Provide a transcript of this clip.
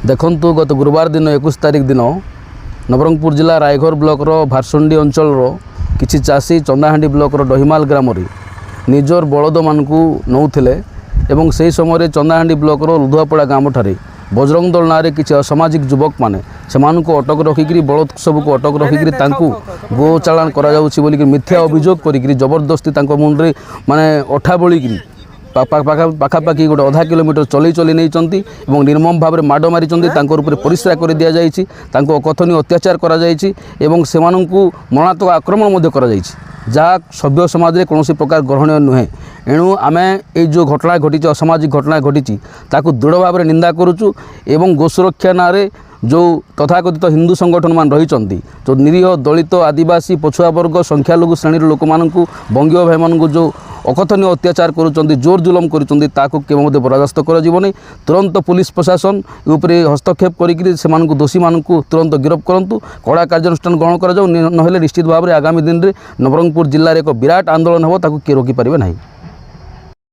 देखु गत गुरुवार दिन 21 तारिख दिन नवरंगपुर जिला रायघर ब्लॉकर भारसंडी अंचल किसी चाषी चंदाहांडी ब्लॉकर डहिमाल ग्राम निजर बलद मान नौले एवं से समय चंदाहांडी ब्लॉकर लुधुआपड़ा ग्राम ठारे बजरंग दल ना किसी असामाजिक युवक मैंने से अटक रखिक बलद सबको अटक रखिक गो चालान कर मिथ्या अभियोग कर जबरदस्ती मुंडे माने अठा बोलिकी पाखापाखि गोटे आधा किलोमीटर चलई चली नहीं निर्मम भाव में माड़ मारी परिस्रा कर दि जाइए अकथनीय अत्याचार कर मरणात्मक आक्रमण कर जहाँ सभ्य समाज में कौन प्रकार ग्रहणीय नुहे। एणु आम जो घटना घटी असामाजिक घटना घटी दृढ़ भाव में निंदा करुचु एवं गो सुरक्षा ना जो तथाकथित हिंदू संगठन मान रही जो निरीह दलित आदिवासी पछुआ वर्ग संख्यालघु श्रेणी लोक मानू बंगीय भाई मान जो अकथनीय अत्याचार करुँच जोर जुलम कर बर्दास्त कर तुरंत पुलिस प्रशासन उपरे हस्तक्षेप कर दोषी मान तुरंत गिरफ्त करूँ कड़ा कार्यानुष्ठान ग्रहण कर निश्चित भाव में आगामी दिन में नवरंगपुर जिले में एक विराट आंदोलन हो किए रोकी पारे ना।